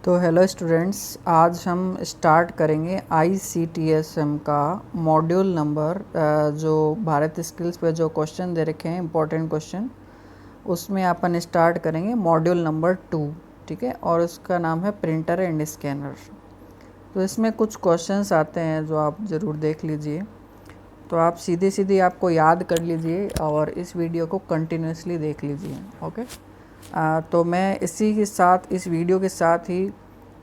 तो hello students, आज हम स्टार्ट करेंगे ICTSM का मॉड्यूल नंबर जो भारत स्किल्स पे जो क्वेश्चन दे रखे हैं इंपॉर्टेंट क्वेश्चन, उसमें अपन स्टार्ट करेंगे मॉड्यूल नंबर 2। ठीक है, और उसका नाम है प्रिंटर एंड स्कैनर। तो इसमें कुछ क्वेश्चंस आते हैं जो आप ज़रूर देख लीजिए। तो आप सीधी सीधी आपको याद कर लीजिए और इस वीडियो को कंटिन्यूसली देख लीजिए। ओके। तो मैं इसी के साथ, इस वीडियो के साथ ही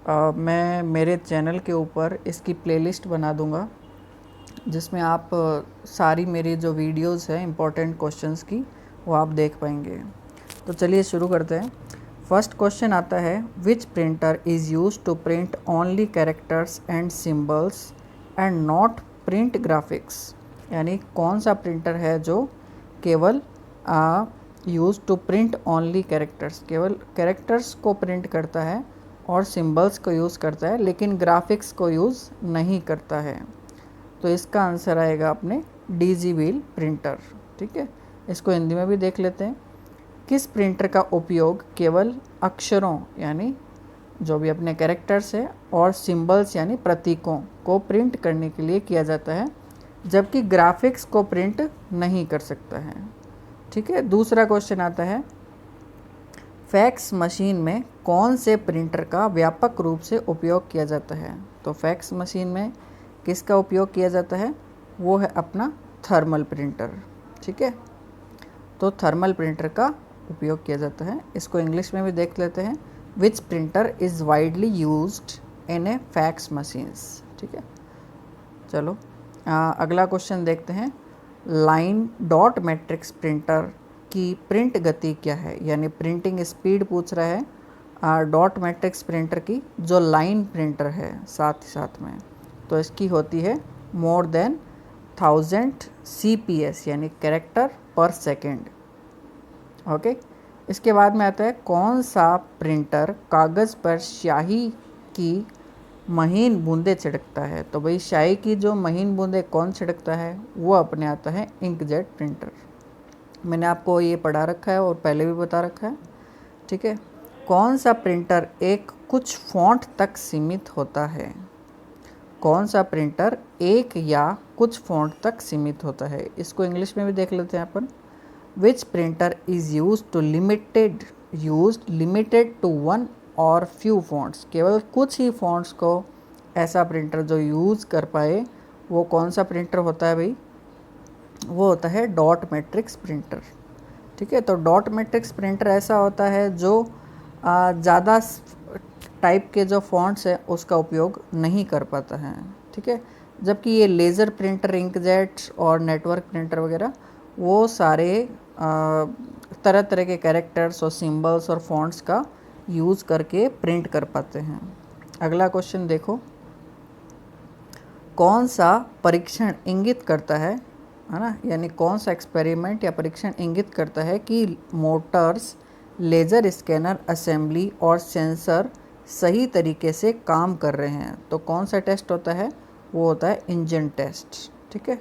मैं मेरे चैनल के ऊपर इसकी प्लेलिस्ट बना दूंगा, जिसमें आप सारी मेरी जो वीडियोस हैं इंपॉर्टेंट क्वेश्चंस की, वो आप देख पाएंगे। तो चलिए शुरू करते हैं। फर्स्ट क्वेश्चन आता है, which printer is use to print only characters and symbols and not print graphics. यानी कौन सा प्रिंटर है जो केवल use to print only characters, केवल कैरेक्टर्स को प्रिंट करता है और सिंबल्स को यूज़ करता है, लेकिन ग्राफिक्स को यूज़ नहीं करता है। तो इसका आंसर आएगा अपने DG व्हील प्रिंटर। ठीक है, इसको हिंदी में भी देख लेते हैं। किस प्रिंटर का उपयोग केवल अक्षरों यानी जो भी अपने कैरेक्टर्स है और सिंबल्स यानी प्रतीकों को प्रिंट करने के लिए किया जाता है, जबकि ग्राफिक्स को प्रिंट नहीं कर सकता है। ठीक है, दूसरा क्वेश्चन आता है, फैक्स मशीन में कौन से प्रिंटर का व्यापक रूप से उपयोग किया जाता है। तो फैक्स मशीन में किसका उपयोग किया जाता है, वो है अपना थर्मल प्रिंटर। ठीक है, तो थर्मल प्रिंटर का उपयोग किया जाता है। इसको इंग्लिश में भी देख लेते हैं, विच printer is widely used in A fax machines. ठीक है, चलो अगला क्वेश्चन देखते हैं। लाइन डॉट मैट्रिक्स प्रिंटर की प्रिंट गति क्या है, यानी प्रिंटिंग स्पीड पूछ रहा है डॉट मैट्रिक्स प्रिंटर की, जो लाइन प्रिंटर है साथ ही साथ में। तो इसकी होती है मोर देन 1000 CPS यानी कैरेक्टर पर सेकेंड। ओके, इसके बाद में आता है, कौन सा प्रिंटर कागज़ पर स्याही की महीन बूंदें छिड़कता है। तो भाई स्याही की जो महीन बूंदें कौन छिड़कता है, वो अपने आता है इंकजेट प्रिंटर। मैंने आपको ये पढ़ा रखा है और पहले भी बता रखा है। ठीक है, कौन सा प्रिंटर एक कुछ फॉन्ट तक सीमित होता है। कौन सा प्रिंटर एक या कुछ फॉन्ट तक सीमित होता है। इसको इंग्लिश में भी देख लेते हैं अपन। Which printer is limited to one और फ्यू फॉन्ट्स। केवल कुछ ही फॉन्ट्स को ऐसा प्रिंटर जो यूज़ कर पाए, वो कौन सा प्रिंटर होता है भाई, वो होता है डॉट मैट्रिक्स प्रिंटर। ठीक है, तो डॉट मैट्रिक्स प्रिंटर ऐसा होता है जो ज़्यादा टाइप के जो फॉन्ट्स हैं उसका उपयोग नहीं कर पाता है। ठीक है, जबकि ये लेज़र प्रिंटर, इंकजेट और नेटवर्क प्रिंटर वगैरह वो सारे तरह तरह के कैरेक्टर्स और सिंबल्स और फॉन्ट्स का यूज़ करके प्रिंट कर पाते हैं। अगला क्वेश्चन देखो, कौन सा परीक्षण इंगित करता है ना, यानी कौन सा एक्सपेरिमेंट या परीक्षण इंगित करता है कि मोटर्स, लेज़र स्कैनर असेंबली और सेंसर सही तरीके से काम कर रहे हैं। तो कौन सा टेस्ट होता है, वो होता है इंजन टेस्ट। ठीक है,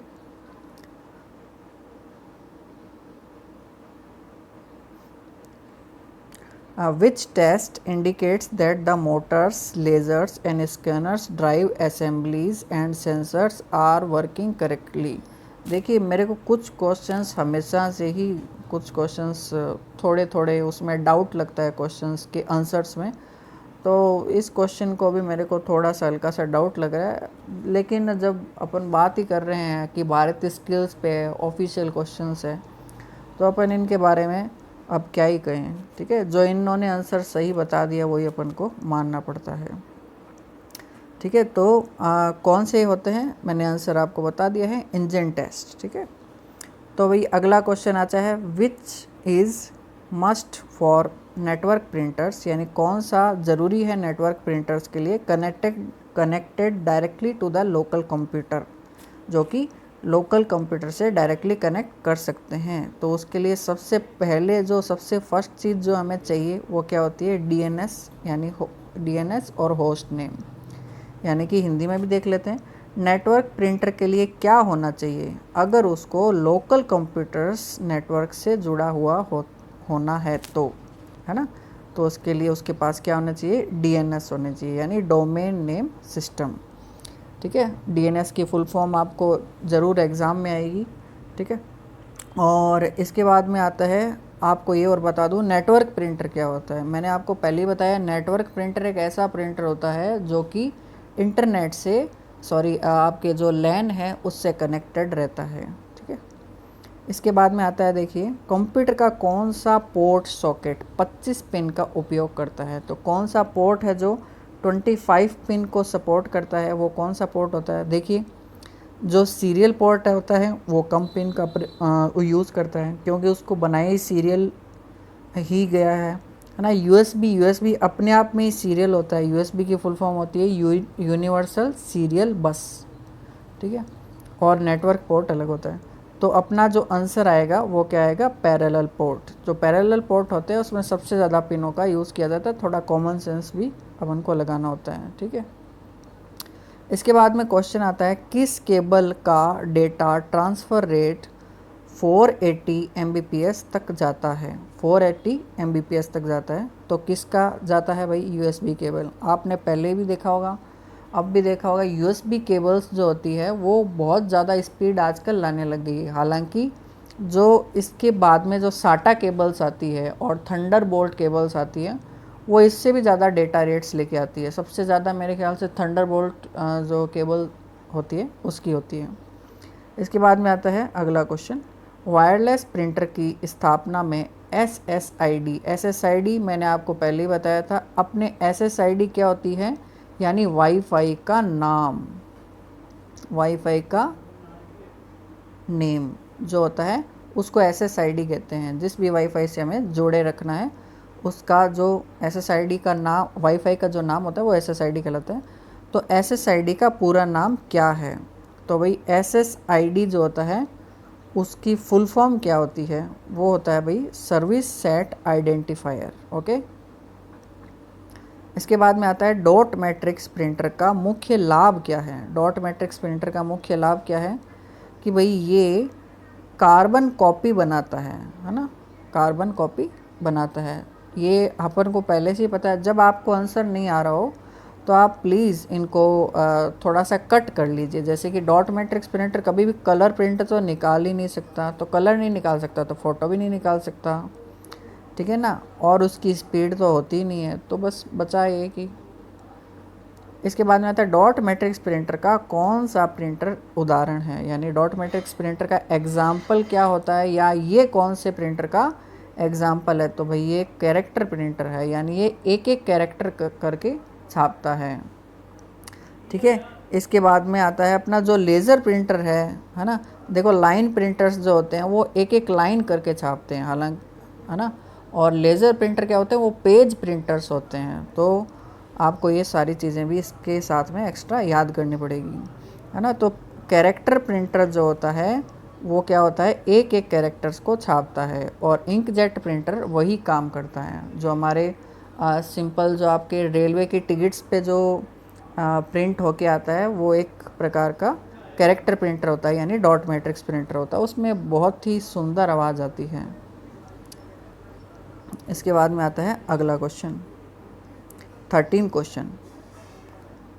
which test indicates that the motors, lasers and scanners, drive assemblies and sensors are working correctly। देखिए, मेरे को कुछ क्वेश्चंस हमेशा से ही, कुछ क्वेश्चंस थोड़े थोड़े उसमें डाउट लगता है क्वेश्चंस के आंसर्स में। तो इस क्वेश्चन को भी मेरे को थोड़ा सा हल्का सा डाउट लग रहा है, लेकिन जब अपन बात ही कर रहे हैं कि भारत स्किल्स पे ऑफिशियल क्वेश्चंस है, तो अपन इनके बारे में अब क्या ही कहें। ठीक है, जो इन्होंने आंसर सही बता दिया वही अपन को मानना पड़ता है। ठीक है, तो कौन से होते हैं, मैंने आंसर आपको बता दिया है, इंजन टेस्ट। ठीक है, तो भाई अगला क्वेश्चन आता है, which is must for network printers, यानी कौन सा ज़रूरी है नेटवर्क प्रिंटर्स के लिए, connected directly to the local computer, जो कि लोकल कंप्यूटर से डायरेक्टली कनेक्ट कर सकते हैं। तो उसके लिए सबसे पहले जो सबसे फर्स्ट चीज़ जो हमें चाहिए वो क्या होती है, DNS, यानी DNS और होस्ट नेम। यानी कि हिंदी में भी देख लेते हैं, नेटवर्क प्रिंटर के लिए क्या होना चाहिए अगर उसको लोकल कंप्यूटर्स नेटवर्क से जुड़ा हुआ होना है, तो है ना। तो उसके लिए उसके पास क्या होना चाहिए, DNS होने चाहिए, यानी डोमेन नेम सिस्टम। ठीक है, DNS की फुल फॉर्म आपको ज़रूर एग्ज़ाम में आएगी। ठीक है, और इसके बाद में आता है, आपको ये और बता दूं, नेटवर्क प्रिंटर क्या होता है। मैंने आपको पहले ही बताया, नेटवर्क प्रिंटर एक ऐसा प्रिंटर होता है जो कि इंटरनेट से, आपके जो लैन है उससे कनेक्टेड रहता है। ठीक है, इसके बाद में आता है, देखिए, कंप्यूटर का कौन सा पोर्ट सॉकेट 25 पिन का उपयोग करता है। तो कौन सा पोर्ट है जो 25 पिन को सपोर्ट करता है, वो कौन सा पोर्ट होता है। देखिए, जो सीरियल पोर्ट होता है वो कम पिन का यूज़ करता है, क्योंकि उसको बनाया ही सीरियल ही गया है ना। यूएसबी अपने आप में ही सीरियल होता है। यूएसबी की फुल फॉर्म होती है यूनिवर्सल सीरियल बस। ठीक है, और नेटवर्क पोर्ट अलग होता है। तो अपना जो आंसर आएगा वो क्या आएगा, पैरेलल पोर्ट। जो पैरेलल पोर्ट होते हैं उसमें सबसे ज़्यादा पिनों का यूज़ किया जाता है। थोड़ा कॉमन सेंस भी अपन को लगाना होता है। ठीक है, इसके बाद में क्वेश्चन आता है, किस केबल का डेटा ट्रांसफ़र रेट 480 Mbps तक जाता है। 480 Mbps तक जाता है, तो किसका जाता है भाई, USB केबल। आपने पहले भी देखा होगा, अब भी देखा होगा, USB केबल्स जो होती है वो बहुत ज़्यादा स्पीड आजकल लाने लग गई है। हालांकि जो इसके बाद में जो साटा केबल्स आती है और थंडरबोल्ट केबल्स आती है, वो इससे भी ज़्यादा डेटा रेट्स लेके आती है। सबसे ज़्यादा मेरे ख्याल से थंडरबोल्ट जो केबल होती है उसकी होती है। इसके बाद में आता है अगला क्वेश्चन, वायरलेस प्रिंटर की स्थापना में SSID मैंने आपको पहले ही बताया था। अपने SSID क्या होती है, यानी वाईफाई का नाम, वाईफाई का नेम जो होता है उसको SSID कहते हैं। जिस भी वाईफाई से हमें जोड़े रखना है उसका जो SSID का नाम, वाईफाई का जो नाम होता है वो SSID कहलाता है। तो SSID का पूरा नाम क्या है, तो भाई SSID जो होता है उसकी फुल फॉर्म क्या होती है, वो होता है भाई सर्विस सेट आइडेंटिफायर। ओके, इसके बाद में आता है, डॉट मैट्रिक्स प्रिंटर का मुख्य लाभ क्या है। डॉट मैट्रिक्स प्रिंटर का मुख्य लाभ क्या है कि भाई ये कार्बन कॉपी बनाता है ना, कार्बन कॉपी बनाता है। ये अपन को पहले से ही पता है। जब आपको आंसर नहीं आ रहा हो तो आप प्लीज़ इनको थोड़ा सा कट कर लीजिए। जैसे कि डॉट मैट्रिक्स प्रिंटर कभी भी कलर प्रिंट तो निकाल ही नहीं सकता, तो कलर नहीं निकाल सकता तो फ़ोटो भी नहीं निकाल सकता। ठीक है ना, और उसकी स्पीड तो होती ही नहीं है, तो बस बचा ये कि। इसके बाद में आता है, डॉट मैट्रिक्स प्रिंटर का कौन सा प्रिंटर उदाहरण है, यानी डॉट मैट्रिक्स प्रिंटर का एग्जाम्पल क्या होता है, या ये कौन से प्रिंटर का एग्जाम्पल है। तो भाई ये कैरेक्टर प्रिंटर है, यानी ये एक एक कैरेक्टर करके छापता है। ठीक है, इसके बाद में आता है अपना जो लेज़र प्रिंटर है ना। देखो, लाइन प्रिंटर्स जो होते हैं वो एक एक लाइन करके छापते हैं, हालांकि, है ना। और लेज़र प्रिंटर क्या होते हैं, वो पेज प्रिंटर्स होते हैं। तो आपको ये सारी चीज़ें भी इसके साथ में एक्स्ट्रा याद करनी पड़ेगी, है ना। तो कैरेक्टर प्रिंटर जो होता है वो क्या होता है, एक एक कैरेक्टर्स को छापता है। और इंकजेट प्रिंटर वही काम करता है जो हमारे सिंपल जो आपके रेलवे की टिकट्स पे जो प्रिंट होके आता है, वो एक प्रकार का कैरेक्टर प्रिंटर होता है, यानी डॉट मैट्रिक्स प्रिंटर होता है। उसमें बहुत ही सुंदर आवाज़ आती है। इसके बाद में आता है अगला क्वेश्चन, 13 क्वेश्चन,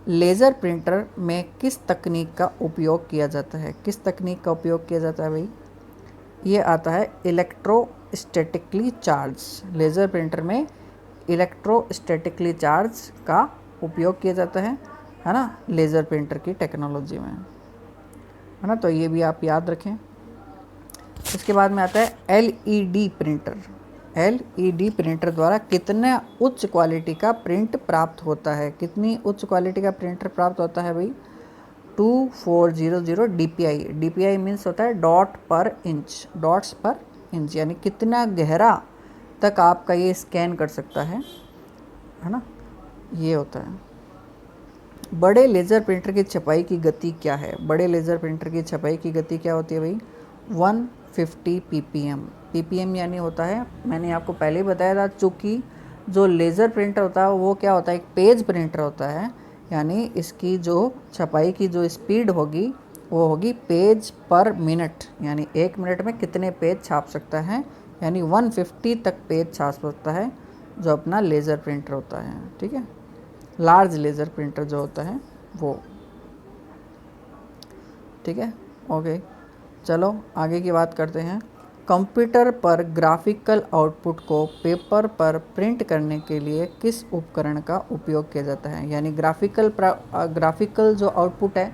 लेज़र प्रिंटर में किस तकनीक का उपयोग किया जाता है। किस तकनीक का उपयोग किया जाता है भाई, ये आता है इलेक्ट्रोस्टैटिकली चार्ज। लेज़र प्रिंटर में इलेक्ट्रोस्टैटिकली चार्ज का उपयोग किया जाता है ना, लेज़र प्रिंटर की टेक्नोलॉजी में, है ना। तो ये भी आप याद रखें। इसके बाद में आता है LED प्रिंटर। LED प्रिंटर द्वारा कितना उच्च क्वालिटी का प्रिंट प्राप्त होता है। कितनी उच्च क्वालिटी का प्रिंटर प्राप्त होता है भाई, 2400 DPI। DPI मीन्स होता है डॉट पर इंच, डॉट्स पर इंच, यानी कितना गहरा तक आपका ये स्कैन कर सकता है ना, ये होता है। बड़े लेज़र प्रिंटर की छपाई की गति क्या है। बड़े लेज़र प्रिंटर की छपाई की गति क्या होती है भाई, 150 ppm। ppm यानी होता है, मैंने आपको पहले ही बताया था, चूँकि जो लेज़र प्रिंटर होता है वो क्या होता है, एक पेज प्रिंटर होता है, यानी इसकी जो छपाई की जो स्पीड होगी वो होगी पेज पर मिनट, यानी 1 मिनट में कितने पेज छाप सकता है, यानी 150 तक पेज छाप सकता है। जो अपना लेज़र प्रिंटर होता है, ठीक है, लार्ज लेज़र प्रिंटर जो होता है वो, ठीक है। ओके, चलो आगे की बात करते हैं। कंप्यूटर पर ग्राफिकल आउटपुट को पेपर पर प्रिंट करने के लिए किस उपकरण का उपयोग किया जाता है? यानी ग्राफिकल जो आउटपुट है,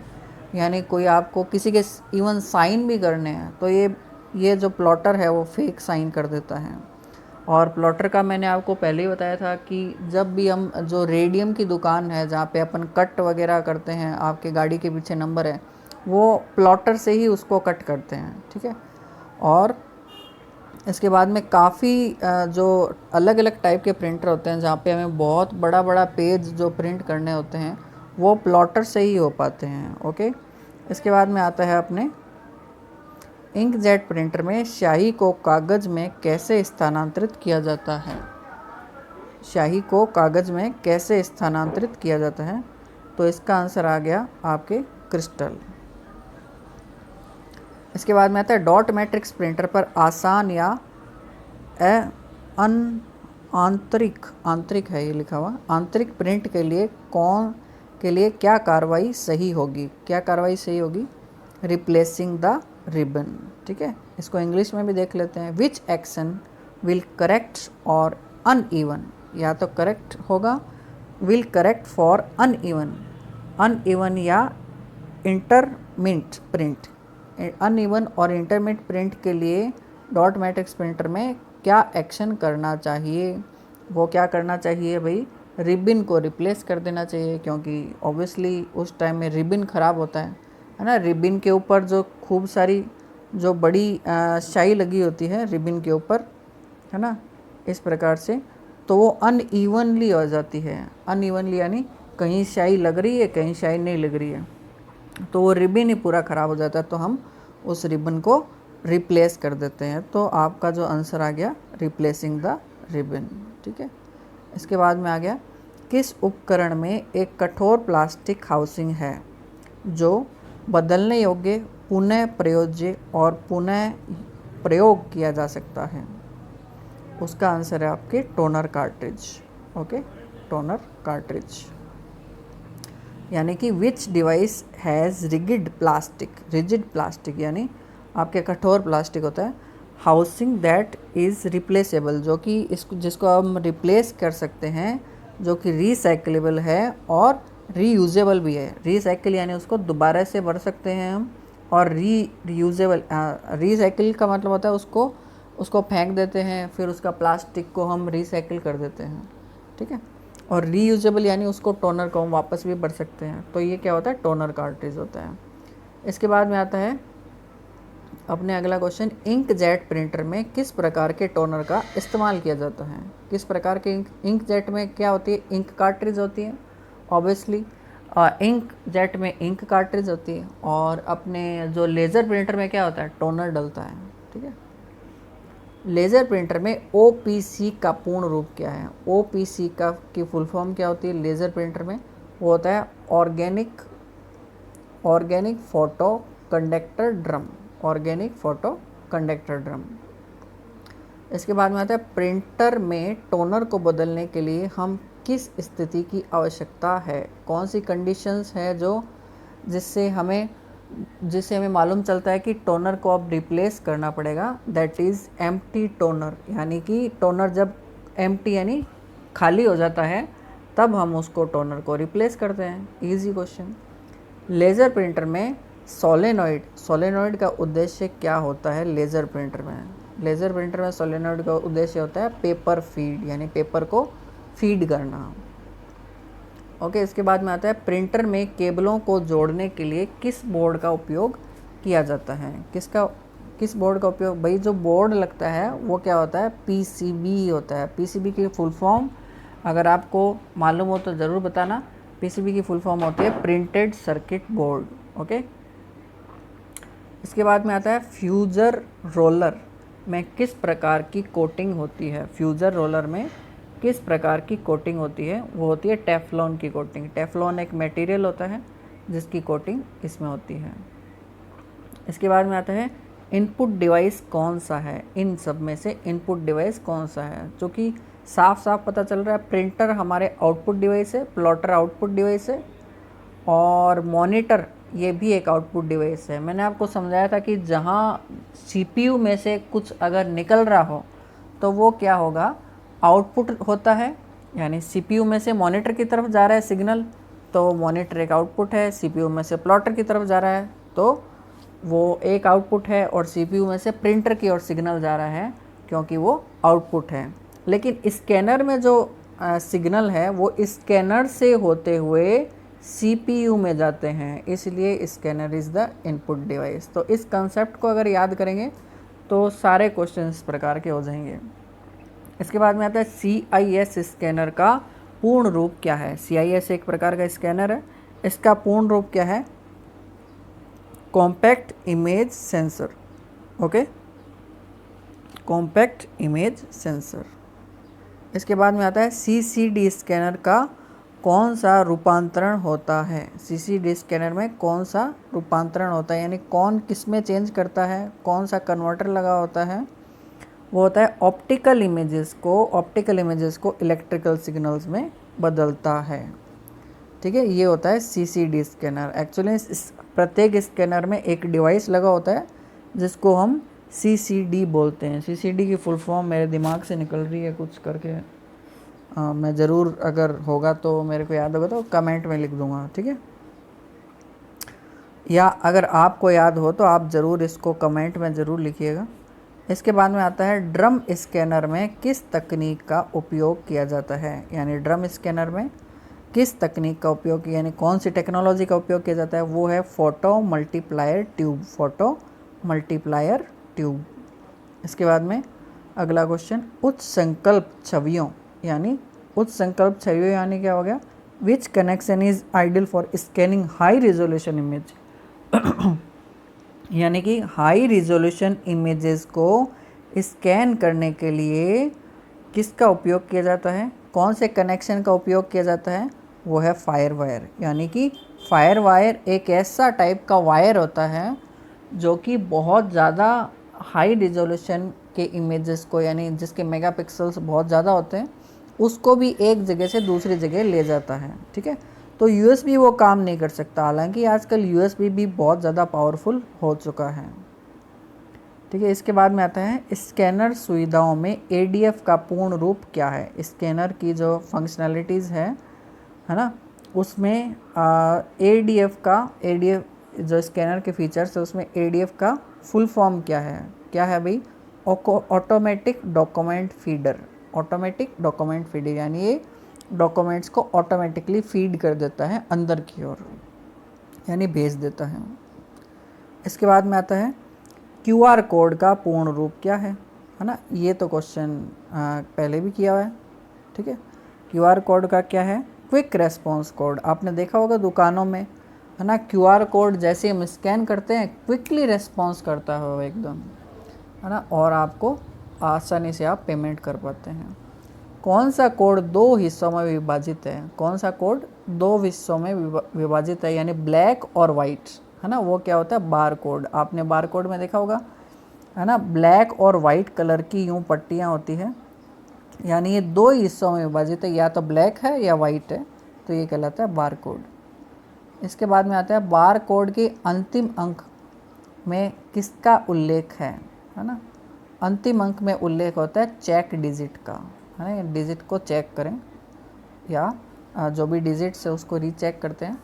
यानी कोई आपको किसी के इवन साइन भी करने हैं तो ये जो प्लॉटर है वो फेक साइन कर देता है। और प्लॉटर का मैंने आपको पहले ही बताया था कि जब भी हम जो रेडियम की दुकान है जहाँ पे अपन कट वगैरह करते हैं, आपके गाड़ी के पीछे नंबर है, वो प्लॉटर से ही उसको कट करते हैं, ठीक है। और इसके बाद में काफ़ी जो अलग अलग टाइप के प्रिंटर होते हैं जहाँ पे हमें बहुत बड़ा बड़ा पेज जो प्रिंट करने होते हैं वो प्लॉटर से ही हो पाते हैं। ओके, इसके बाद में आता है अपने इंकजेट प्रिंटर में स्याही को कागज़ में कैसे स्थानांतरित किया जाता है? स्याही को कागज़ में कैसे स्थानांतरित किया जाता है? तो इसका आंसर आ गया आपके क्रिस्टल। इसके बाद में आता है डॉट मैट्रिक्स प्रिंटर पर आसान या आंतरिक है ये लिखा हुआ, आंतरिक प्रिंट के लिए क्या कार्रवाई सही होगी? क्या कार्रवाई सही होगी? रिप्लेसिंग द रिबन, ठीक है। इसको इंग्लिश में भी देख लेते हैं। विच एक्शन विल करेक्ट और अनइवन, या तो करेक्ट होगा विल करेक्ट फॉर अनइवन या इंटरमिट प्रिंट। अनइवन और इंटरमिट प्रिंट के लिए डॉट मैट्रिक्स प्रिंटर में क्या एक्शन करना चाहिए? वो क्या करना चाहिए भाई? रिबन को रिप्लेस कर देना चाहिए, क्योंकि ऑब्वियसली उस टाइम में रिबन ख़राब होता है ना। रिबन के ऊपर जो खूब सारी जो बड़ी स्याही लगी होती है रिबन के ऊपर, है ना, इस प्रकार से, तो वो अनइवनली हो जाती है। अनइवनली यानी कहीं स्याही लग रही है, कहीं स्याही नहीं लग रही है, तो वो रिबन ही पूरा ख़राब हो जाता है, तो हम उस रिबन को रिप्लेस कर देते हैं। तो आपका जो आंसर आ गया रिप्लेसिंग द रिबन, ठीक है। इसके बाद में आ गया किस उपकरण में एक कठोर प्लास्टिक हाउसिंग है जो बदलने योग्य, पुनः प्रयोज्य और पुनः प्रयोग किया जा सकता है? उसका आंसर है आपके toner cartridge. Okay, toner cartridge. यानी कि विच डिवाइस हैज़ रिजिड प्लास्टिक यानी आपके कठोर प्लास्टिक होता है, हाउसिंग दैट इज़ रिप्लेसेबल, जो कि जिसको हम रिप्लेस कर सकते हैं, जो कि रिसाइकलेबल है और रीयूजेबल भी है। रिसाइकिल यानी उसको दोबारा से भर सकते हैं हम, और रीयूजेबल, रिसाइकिल का मतलब होता है उसको फेंक देते हैं, फिर उसका प्लास्टिक को हम रिसाइकिल कर देते हैं, ठीक है। और रीयूजेबल यानी उसको टोनर को हम वापस भी भर सकते हैं। तो ये क्या होता है? टोनर कार्ट्रिज होता है। इसके बाद में आता है अपने अगला क्वेश्चन, इंकजेट प्रिंटर में किस प्रकार के टोनर का इस्तेमाल किया जाता है? किस प्रकार के इंकजेट में क्या होती है? इंक कार्ट्रिज होती है ऑब्वियसली, इंकजेट में इंक कार्ट्रिज होती है, और अपने जो लेज़र प्रिंटर में क्या होता है? टोनर डलता है, ठीक है। लेज़र प्रिंटर में OPC का पूर्ण रूप क्या है? OPC की फुल फॉर्म क्या होती है लेज़र प्रिंटर में? वो होता है organic photo conductor drum, organic photo conductor drum. इसके बाद में आता है प्रिंटर में टोनर को बदलने के लिए हम किस स्थिति की आवश्यकता है? कौन सी कंडीशंस है जिससे हमें मालूम चलता है कि टोनर को अब रिप्लेस करना पड़ेगा? दैट इज़ एम्प्टी टोनर, यानी कि टोनर जब एम्प्टी यानी खाली हो जाता है तब हम उसको टोनर को रिप्लेस करते हैं। Easy question. लेज़र प्रिंटर में सोलेनॉइड का उद्देश्य क्या होता है? लेज़र प्रिंटर में सोलेनॉइड का उद्देश्य होता है पेपर फीड, यानी पेपर को फीड करना। ओके, इसके बाद में आता है प्रिंटर में केबलों को जोड़ने के लिए किस बोर्ड का उपयोग किया जाता है? किस बोर्ड का उपयोग? भाई जो बोर्ड लगता है वो क्या होता है? PCB होता है। PCB की फुल फॉर्म अगर आपको मालूम हो तो ज़रूर बताना। PCB की फुल फॉर्म होती है प्रिंटेड सर्किट बोर्ड। ओके, इसके बाद में आता है फ्यूजर रोलर में किस प्रकार की कोटिंग होती है? फ्यूजर रोलर में किस प्रकार की कोटिंग होती है? वो होती है टेफ्लॉन की कोटिंग। टेफ्लॉन एक मटेरियल होता है जिसकी कोटिंग इसमें होती है। इसके बाद में आता है इनपुट डिवाइस कौन सा है? इन सब में से इनपुट डिवाइस कौन सा है जो कि साफ साफ पता चल रहा है प्रिंटर हमारे आउटपुट डिवाइस है, प्लॉटर आउटपुट डिवाइस है, और मॉनिटर ये भी एक आउटपुट डिवाइस है। मैंने आपको समझाया था कि जहाँ सीपीयू में से कुछ अगर निकल रहा हो तो वो क्या होगा, आउटपुट होता है। यानी सीपीयू में से मॉनिटर की तरफ जा रहा है सिग्नल, तो मॉनिटर एक आउटपुट है। सीपीयू में से प्लॉटर की तरफ जा रहा है तो वो एक आउटपुट है, और सीपीयू में से प्रिंटर की ओर सिग्नल जा रहा है क्योंकि वो आउटपुट है। लेकिन स्कैनर में जो सिग्नल है वो स्कैनर से होते हुए सीपीयू में जाते हैं, इसलिए scanner is the input device. तो इस कंसेप्ट को अगर याद करेंगे तो सारे क्वेश्चन इस प्रकार के हो जाएंगे। इसके बाद में आता है CIS स्कैनर का पूर्ण रूप क्या है। CIS एक प्रकार का स्कैनर है, इसका पूर्ण रूप क्या है, compact image sensor. Okay, compact image sensor. इसके बाद में आता है CCD स्कैनर का कौन सा रूपांतरण होता है। CCD स्कैनर में कौन सा रूपांतरण होता है, यानी कौन किस में चेंज करता है, कौन सा कन्वर्टर लगा होता है, वो होता है ऑप्टिकल इमेजेस को इलेक्ट्रिकल सिग्नल्स में बदलता है। ठीक है, ये होता है CCD स्कैनर। एक्चुअली इस प्रत्येक स्कैनर में एक डिवाइस लगा होता है जिसको हम CCD बोलते हैं। CCD की फुल फॉर्म मेरे दिमाग से निकल रही है कुछ करके, मैं ज़रूर अगर होगा तो मेरे को याद होगा तो कमेंट में लिख दूंगा, ठीक है। या अगर आपको याद हो तो आप ज़रूर इसको कमेंट में ज़रूर लिखिएगा। इसके बाद में आता है ड्रम स्कैनर में किस तकनीक का उपयोग किया जाता है। यानी ड्रम स्कैनर में किस तकनीक का उपयोग, यानी कौन सी टेक्नोलॉजी का उपयोग किया जाता है, वो है फोटो मल्टीप्लायर ट्यूब। इसके बाद में अगला क्वेश्चन, उच्च संकल्प छवियों यानी क्या हो गया, which connection is ideal for scanning high resolution image. यानी कि हाई रिजोल्यूशन इमेजेस को स्कैन करने के लिए किसका उपयोग किया जाता है, कौन से कनेक्शन का उपयोग किया जाता है, वो है फायर वायर। यानी कि फायर वायर एक ऐसा टाइप का वायर होता है जो कि बहुत ज़्यादा हाई रिजोल्यूशन के इमेजेस को, यानी जिसके मेगापिक्सल्स बहुत ज़्यादा होते हैं, उसको भी एक जगह से दूसरी जगह ले जाता है। ठीक है, तो USB वो काम नहीं कर सकता, हालांकि आजकल USB भी बहुत ज़्यादा पावरफुल हो चुका है। ठीक है, इसके बाद में आता है स्कैनर सुविधाओं में ADF का पूर्ण रूप क्या है। स्कैनर की जो फंक्शनैलिटीज़ है ना, उसमें ADF जो स्कैनर के फीचर्स है उसमें ADF का फुल फॉर्म क्या है भाई, ऑटोमेटिक डॉक्यूमेंट फीडर। यानी ये डॉक्यूमेंट्स को ऑटोमेटिकली फीड कर देता है अंदर की ओर, यानी भेज देता है। इसके बाद में आता है QR कोड का पूर्ण रूप क्या है ना। ये तो क्वेश्चन पहले भी किया हुआ है। ठीक है, QR कोड का क्या है, क्विक रेस्पॉन्स कोड। आपने देखा होगा दुकानों में, है ना, QR कोड जैसे हम स्कैन करते हैं क्विकली रेस्पॉन्स करता है वो एकदम, है ना, और आपको आसानी से आप पेमेंट कर पाते हैं। कौन सा कोड 2 हिस्सों में विभाजित है, विभाजित है, यानी ब्लैक और वाइट, है ना, वो क्या होता है, बार कोड। आपने बार कोड में देखा होगा, है ना, ब्लैक और वाइट कलर की यूँ पट्टियाँ होती है, यानी ये 2 हिस्सों में विभाजित है, या तो ब्लैक है या वाइट है, तो ये कहलाता है बार कोड। इसके बाद में आता है बार कोड के अंतिम अंक में किसका उल्लेख है ना। अंतिम अंक में उल्लेख होता है चेक डिजिट का, है ना, डिजिट को चेक करें या जो भी डिजिट्स है उसको रीचेक करते हैं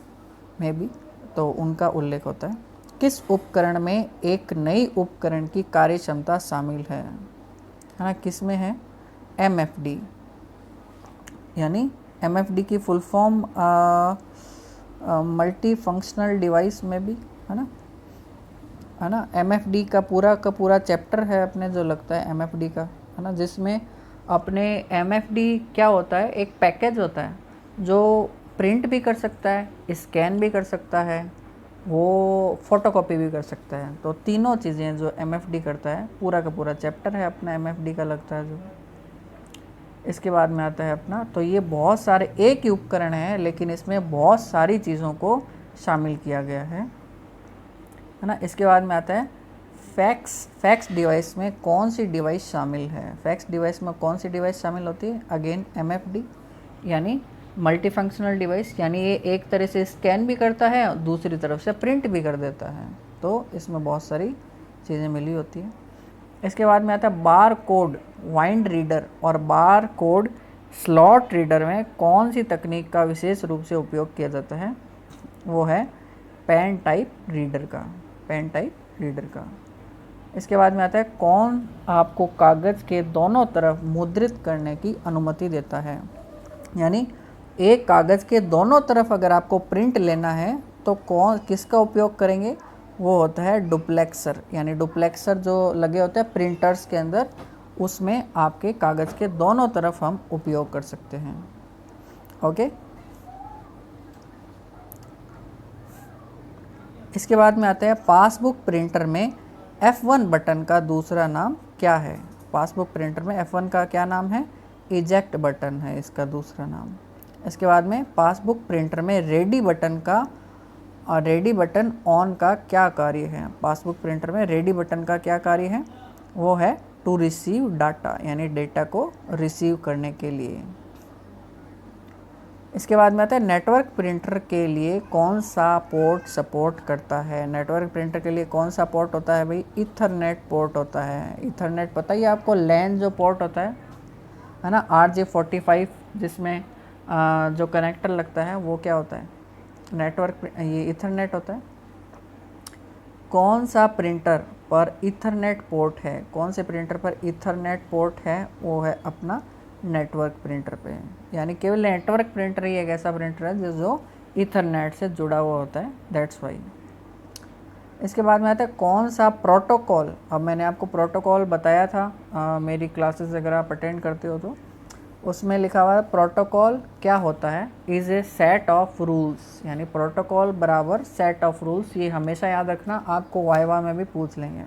मे बी, तो उनका उल्लेख होता है। किस उपकरण में एक नई उपकरण की कार्य क्षमता शामिल है ना, किस में है, MFD। यानी MFD की full form multi functional device में भी, है ना। MFD का पूरा चैप्टर है अपने जो लगता है MFD का, है ना, जिसमें अपने MFD क्या होता है, एक पैकेज होता है जो प्रिंट भी कर सकता है, स्कैन भी कर सकता है, वो फोटोकॉपी भी कर सकता है। तो तीनों चीज़ें जो MFD करता है, पूरा का पूरा चैप्टर है अपना MFD का लगता है जो। इसके बाद में आता है अपना, तो ये बहुत सारे एक ही उपकरण है लेकिन इसमें बहुत सारी चीज़ों को शामिल किया गया है ना। इसके बाद में आता है फैक्स डिवाइस में कौन सी डिवाइस शामिल है? फैक्स डिवाइस में कौन सी डिवाइस शामिल होती है? अगेन MFD यानी मल्टी फंक्शनल डिवाइस, यानी ये एक तरह से स्कैन भी करता है और दूसरी तरफ से प्रिंट भी कर देता है। तो इसमें बहुत सारी चीज़ें मिली होती हैं। इसके बाद में आता है बार कोड वाइंड रीडर और बार कोड स्लॉट रीडर में कौन सी तकनीक का विशेष रूप से उपयोग किया जाता है? वो है पेन टाइप रीडर का। इसके बाद में आता है कौन आपको कागज़ के दोनों तरफ मुद्रित करने की अनुमति देता है? यानी एक कागज़ के दोनों तरफ अगर आपको प्रिंट लेना है तो किसका उपयोग करेंगे? वो होता है डुप्लेक्सर, यानी डुप्लेक्सर जो लगे होते हैं प्रिंटर्स के अंदर, उसमें आपके कागज़ के दोनों तरफ हम उपयोग कर सकते हैं। ओके, इसके बाद में आता है पासबुक प्रिंटर में F1 बटन का दूसरा नाम क्या है? पासबुक प्रिंटर में F1 का क्या नाम है? इजेक्ट बटन है इसका दूसरा नाम। इसके बाद में पासबुक प्रिंटर में रेडी बटन ऑन का क्या कार्य है? पासबुक प्रिंटर में रेडी बटन का क्या कार्य है? वो है टू रिसीव डाटा, यानी डेटा को रिसीव करने के लिए। इसके बाद में आता है नेटवर्क प्रिंटर के लिए कौन सा पोर्ट सपोर्ट करता है? नेटवर्क प्रिंटर के लिए कौन सा पोर्ट होता है भाई? ईथरनेट पोर्ट होता है। ईथरनेट पता ही आपको, लैन जो पोर्ट होता है ना, RJ45 जिसमें जो कनेक्टर लगता है वो क्या होता है? नेटवर्क, ये ईथरनेट होता है। कौन सा प्रिंटर पर ईथरनेट पोर्ट है? कौन से प्रिंटर पर ईथरनेट पोर्ट है? वो है अपना नेटवर्क प्रिंटर पे, यानी केवल नेटवर्क प्रिंटर ही एक ऐसा प्रिंटर है जो ईथरनेट से जुड़ा हुआ होता है, दैट्स वाई। इसके बाद में आता है कौन सा प्रोटोकॉल, अब मैंने आपको प्रोटोकॉल बताया था मेरी क्लासेस अगर आप अटेंड करते हो तो उसमें लिखा हुआ है प्रोटोकॉल क्या होता है? Is a set of rules, यानी प्रोटोकॉल बराबर सेट ऑफ रूल्स। ये हमेशा याद रखना, आपको वाइवा में भी पूछ लेंगे।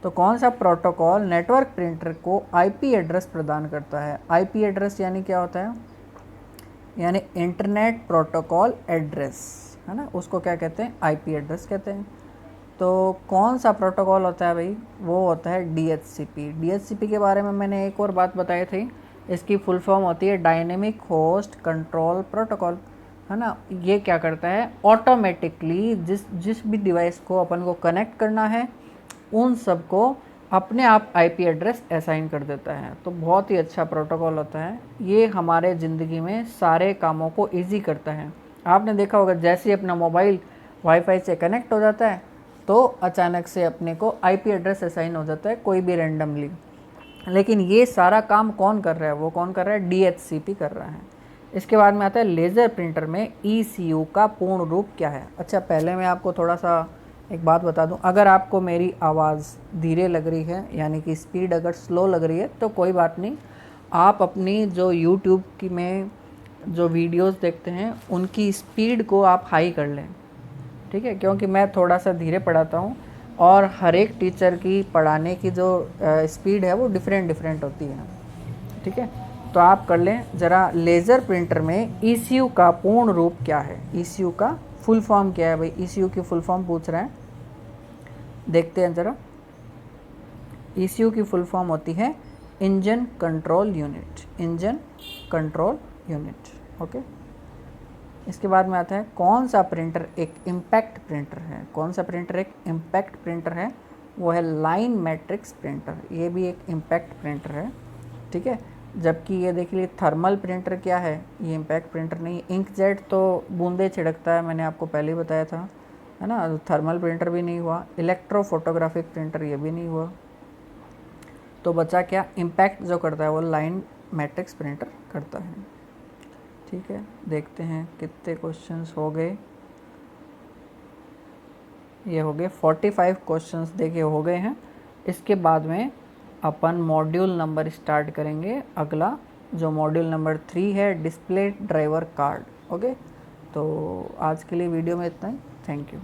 तो कौन सा प्रोटोकॉल नेटवर्क प्रिंटर को IP एड्रेस प्रदान करता है? IP एड्रेस यानी क्या होता है? यानी इंटरनेट प्रोटोकॉल एड्रेस, है ना, उसको क्या कहते हैं? IP एड्रेस कहते हैं। तो कौन सा प्रोटोकॉल होता है भाई? वो होता है DHCP। DHCP के बारे में मैंने एक और बात बताई थी, इसकी फुल फॉर्म होती है डायनेमिक होस्ट कंट्रोल प्रोटोकॉल, है ना। ये क्या करता है? ऑटोमेटिकली जिस भी डिवाइस को अपन को कनेक्ट करना है उन सबको अपने आप IP एड्रेस असाइन कर देता है। तो बहुत ही अच्छा प्रोटोकॉल होता है ये, हमारे ज़िंदगी में सारे कामों को इजी करता है। आपने देखा होगा जैसे ही अपना मोबाइल वाईफाई से कनेक्ट हो जाता है तो अचानक से अपने को IP एड्रेस असाइन हो जाता है, कोई भी रैंडमली। लेकिन ये सारा काम कौन कर रहा है? वो कौन कर रहा है? DHCP कर रहा है। इसके बाद में आता है लेज़र प्रिंटर में ECU का पूर्ण रूप क्या है? अच्छा, पहले मैं आपको थोड़ा सा एक बात बता दूं, अगर आपको मेरी आवाज़ धीरे लग रही है, यानी कि स्पीड अगर स्लो लग रही है, तो कोई बात नहीं, आप अपनी जो YouTube की में जो वीडियोस देखते हैं उनकी स्पीड को आप हाई कर लें, ठीक है, क्योंकि मैं थोड़ा सा धीरे पढ़ाता हूँ और हर एक टीचर की पढ़ाने की जो स्पीड है वो डिफरेंट होती है, ठीक है। तो आप कर लें ज़रा, लेज़र प्रिंटर में ECU का पूर्ण रूप क्या है? ECU का फुल फॉर्म क्या है भाई? ECU की फुल फॉर्म पूछ रहे हैं, देखते हैं ज़रा। ECU की फुल फॉर्म होती है इंजन कंट्रोल यूनिट, ओके। इसके बाद में आता है कौन सा प्रिंटर एक इम्पैक्ट प्रिंटर है? कौन सा प्रिंटर एक इम्पैक्ट प्रिंटर है? वो है लाइन मैट्रिक्स प्रिंटर, ये भी एक इम्पैक्ट प्रिंटर है, ठीक है। जबकि ये देख लीजिए थर्मल प्रिंटर क्या है? ये इम्पैक्ट प्रिंटर नहीं। इंकजेट तो बूंदे छिड़कता है, मैंने आपको पहले ही बताया था, है ना, थर्मल प्रिंटर भी नहीं हुआ। इलेक्ट्रोफोटोग्राफिक प्रिंटर ये भी नहीं हुआ। तो बचा क्या? इम्पैक्ट जो करता है वो लाइन मैट्रिक्स प्रिंटर करता है, ठीक है। देखते हैं कितने क्वेश्चंस हो गए। ये हो गए 45 क्वेश्चंस, देखिए हो गए हैं। इसके बाद में अपन मॉड्यूल नंबर स्टार्ट करेंगे अगला, जो मॉड्यूल नंबर 3 है, डिस्प्ले ड्राइवर कार्ड, ओके। तो आज के लिए वीडियो में इतना ही, थैंक यू।